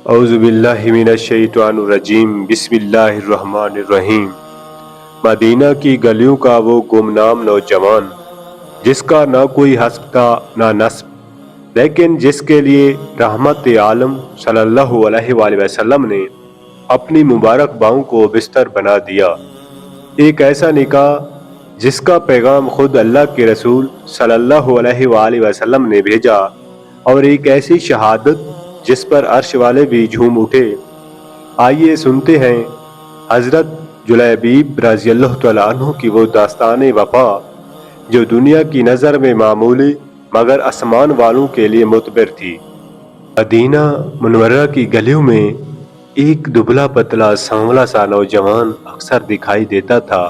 اعوذ باللہ من الشیطان الرجیم بسم اللہ الرحمن الرحیم۔ مدینہ کی گلیوں کا وہ گمنام نوجوان جس کا نہ کوئی حسب تھا نہ نسب، لیکن جس کے لیے رحمت عالم صلی اللہ علیہ وآلہ وسلم نے اپنی مبارک باہوں کو بستر بنا دیا۔ ایک ایسا نکاح جس کا پیغام خود اللہ کے رسول صلی اللہ علیہ وآلہ وسلم نے بھیجا، اور ایک ایسی شہادت جس پر عرش والے بھی جھوم اٹھے۔ آئیے سنتے ہیں حضرت جلیبیب رضی اللہ تعالیٰ عنہ کی وہ داستان وفا جو دنیا کی نظر میں معمولی مگر آسمان والوں کے لیے معتبر تھی۔ مدینہ منورہ کی گلیوں میں ایک دبلا پتلا سانولا سا نوجوان اکثر دکھائی دیتا تھا۔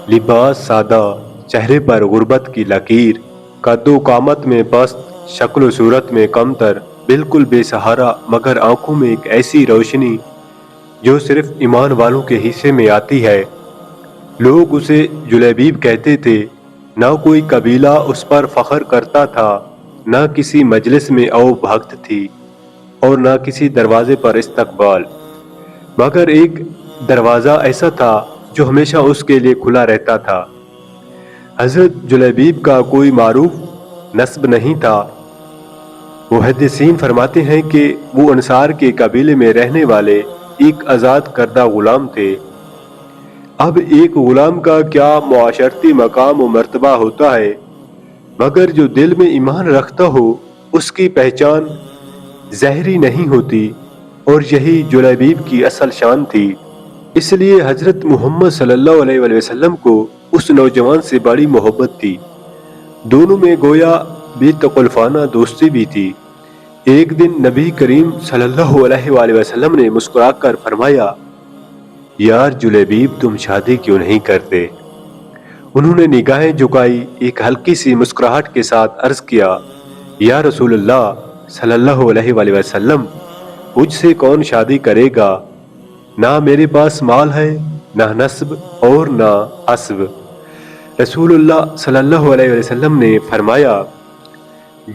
لباس سادہ، چہرے پر غربت کی لکیر، قد و قامت میں پست، شکل و صورت میں کمتر، بالکل بے سہارا، مگر آنکھوں میں ایک ایسی روشنی جو صرف ایمان والوں کے حصے میں آتی ہے۔ لوگ اسے جلیبیب کہتے تھے۔ نہ کوئی قبیلہ اس پر فخر کرتا تھا، نہ کسی مجلس میں او بھگت تھی، اور نہ کسی دروازے پر استقبال، مگر ایک دروازہ ایسا تھا جو ہمیشہ اس کے لیے کھلا رہتا تھا۔ حضرت جلیبیب کا کوئی معروف نسب نہیں تھا۔ محدثین فرماتے ہیں کہ وہ انصار کے قبیلے میں رہنے والے ایک آزاد کردہ غلام تھے۔ اب ایک غلام کا کیا معاشرتی مقام و مرتبہ ہوتا ہے، مگر جو دل میں ایمان رکھتا ہو اس کی پہچان ظاہری نہیں ہوتی، اور یہی جلیبیب کی اصل شان تھی۔ اس لیے حضرت محمد صلی اللہ علیہ وآلہ وسلم کو اس نوجوان سے بڑی محبت تھی۔ دونوں میں گویا بے تکلفانہ دوستی بھی تھی۔ ایک دن نبی کریم صلی اللہ علیہ وآلہ وسلم نے مسکرا کر فرمایا، یار جلیبیب، تم شادی کیوں نہیں کرتے؟ انہوں نے نگاہیں جھکائی، ایک ہلکی سی مسکراہٹ کے ساتھ عرض کیا، یا رسول اللہ صلی اللہ علیہ وآلہ وسلم، مجھ سے کون شادی کرے گا؟ نہ میرے پاس مال ہے، نہ نسب اور نہ حسب۔ رسول اللہ صلی اللہ علیہ وسلم نے فرمایا،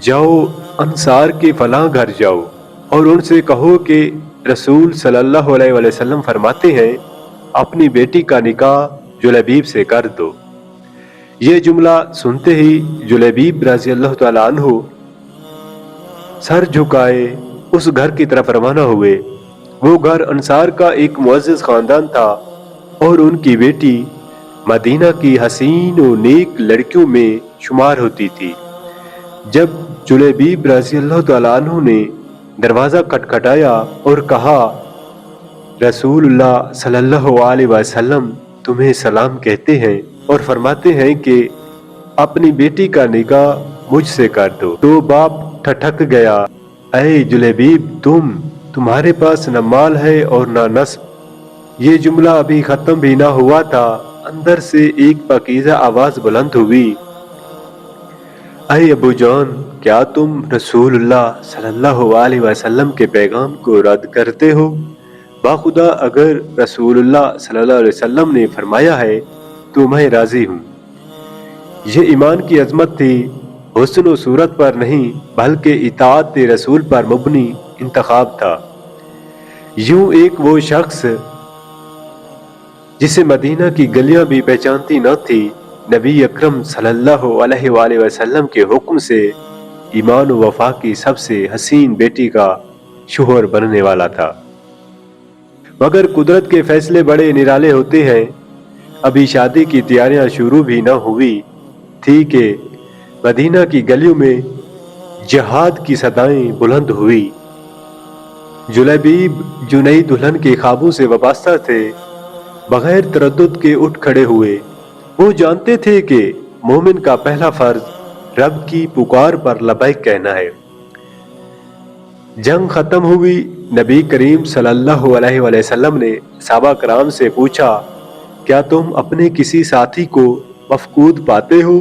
جاؤ انصار کے فلاں گھر جاؤ اور ان سے کہو کہ رسول صلی اللہ علیہ وسلم فرماتے ہیں اپنی بیٹی کا نکاح جلیبیب سے کر دو۔ یہ جملہ سنتے ہی جلیبیب رضی اللہ تعالیٰ عنہ سر جھکائے اس گھر کی طرف روانہ ہوئے۔ وہ گھر انصار کا ایک معزز خاندان تھا، اور ان کی بیٹی مدینہ کی حسین و نیک لڑکیوں میں شمار ہوتی تھی۔ جب جلیبیب رضی اللہ تعالیٰ عنہ نے دروازہ کھٹکھٹایا اور کہا، رسول اللہ صلی اللہ علیہ وسلم تمہیں سلام کہتے ہیں اور فرماتے ہیں کہ اپنی بیٹی کا نکاح مجھ سے کر دو، تو باپ ٹھٹک گیا، اے جلیبیب، تمہارے پاس نہ مال ہے اور نہ نسب۔ یہ جملہ ابھی ختم بھی نہ ہوا تھا، اندر سے ایک پاکیزہ آواز بلند ہوئی، اے ابو جان، کیا تم رسول اللہ صلی اللہ علیہ وسلم کے پیغام کو رد کرتے ہو؟ باخدا اگر رسول اللہ صلی اللہ علیہ وسلم نے فرمایا ہے تو میں راضی ہوں۔ یہ ایمان کی عظمت تھی، حسن و صورت پر نہیں بلکہ اطاعت رسول پر مبنی انتخاب تھا۔ یوں ایک وہ شخص جسے مدینہ کی گلیاں بھی پہچانتی نہ تھی، نبی اکرم صلی اللہ علیہ وآلہ وسلم کے حکم سے ایمان و وفا کی سب سے حسین بیٹی کا شوہر بننے والا تھا۔ مگر قدرت کے فیصلے بڑے نرالے ہوتے ہیں۔ ابھی شادی کی تیاریاں شروع بھی نہ ہوئی تھی کہ مدینہ کی گلیوں میں جہاد کی صدائیں بلند ہوئی۔ جلیبیب جو نئی دلہن کے خوابوں سے وابستہ تھے، بغیر تردد کے اٹھ کھڑے ہوئے۔ وہ جانتے تھے کہ مومن کا پہلا فرض رب کی پکار پر لبیک کہنا ہے۔ جنگ ختم ہوئی۔ نبی کریم صلی اللہ علیہ وآلہ وسلم نے صحابہ کرام سے پوچھا، کیا تم اپنے کسی ساتھی کو مفقود پاتے ہو؟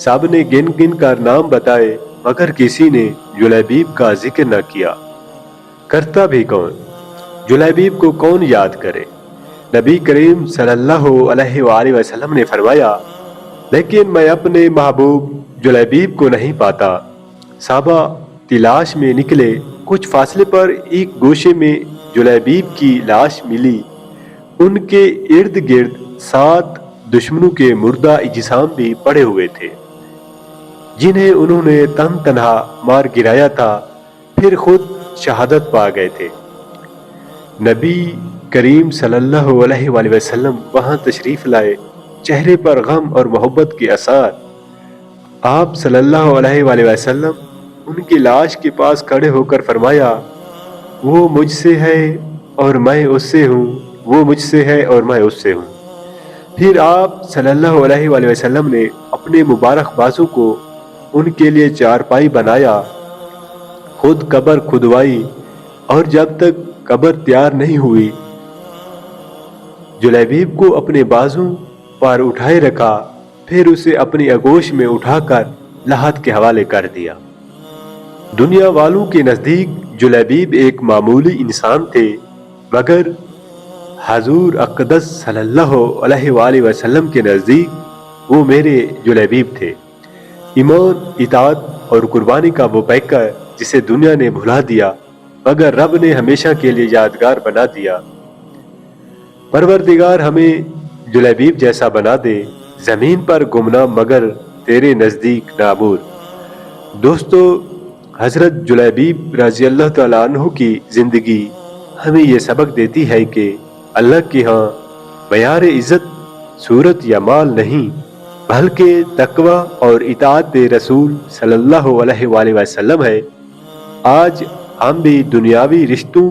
سب نے گن گن کر نام بتائے، مگر کسی نے جلیبیب کا ذکر نہ کیا۔ کرتا بھی کون؟ جلیبیب کو کون یاد کرے؟ نبی کریم صلی اللہ علیہ وآلہ وسلم نے فرمایا، لیکن میں اپنے محبوب جلیبیب کو نہیں پاتا۔ صحابہ تلاش میں نکلے، کچھ فاصلے پر ایک گوشے میں جلیبیب کی لاش ملی۔ ان کے ارد گرد 7 دشمنوں کے مردہ اجسام بھی پڑے ہوئے تھے، جنہیں انہوں نے تن تنہا مار گرایا تھا، پھر خود شہادت پا گئے تھے۔ نبی کریم صلی اللہ علیہ وآلہ وسلم وہاں تشریف لائے، چہرے پر غم اور محبت کے آثار۔ آپ صلی اللہ علیہ وآلہ وسلم ان کی لاش کے پاس کھڑے ہو کر فرمایا، وہ مجھ سے ہے اور میں اس سے ہوں، وہ مجھ سے ہے اور میں اس سے ہوں۔ پھر آپ صلی اللہ علیہ وآلہ وسلم نے اپنے مبارک بازو کو ان کے لیے چارپائی بنایا، خود قبر کھدوائی، اور جب تک قبر تیار نہیں ہوئی جلیبیب کو اپنے بازو پر اٹھائے رکھا، پھر اسے اپنی آغوش میں اٹھا کر لحد کے حوالے کر دیا۔ دنیا والوں کے نزدیک جلیبیب ایک معمولی انسان تھے، مگر حضور اقدس صلی اللہ علیہ وآلہ وسلم کے نزدیک وہ میرے جلیبیب تھے، ایمان، اطاعت اور قربانی کا وہ پیکر جسے دنیا نے بھلا دیا مگر رب نے ہمیشہ کے لیے یادگار بنا دیا۔ پروردگار ہمیں جلیبیب جیسا بنا دے، زمین پر گمنام مگر تیرے نزدیک نابور۔ دوستو، حضرت جلیبیب رضی اللہ تعالیٰ عنہ کی زندگی ہمیں یہ سبق دیتی ہے کہ اللہ کے ہاں معیار عزت صورت یا مال نہیں، بلکہ تقوی اور اطاعت رسول صلی اللہ علیہ وآلہ وسلم ہے۔ آج ہم بھی دنیاوی رشتوں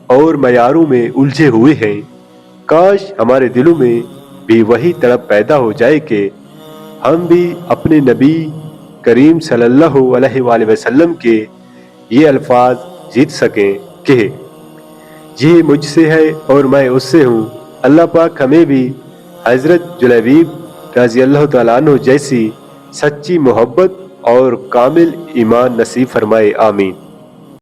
اور معیاروں میں الجھے ہوئے ہیں، کاش ہمارے دلوں میں بھی وہی تڑپ پیدا ہو جائے کہ ہم بھی اپنے نبی کریم صلی اللہ علیہ وآلہ وسلم کے یہ الفاظ جیت سکیں کہ یہ مجھ سے ہے اور میں اس سے ہوں۔ اللہ پاک ہمیں بھی حضرت جلیبیب رضی اللہ تعالیٰ عنہ جیسی سچی محبت اور کامل ایمان نصیب فرمائے، آمین۔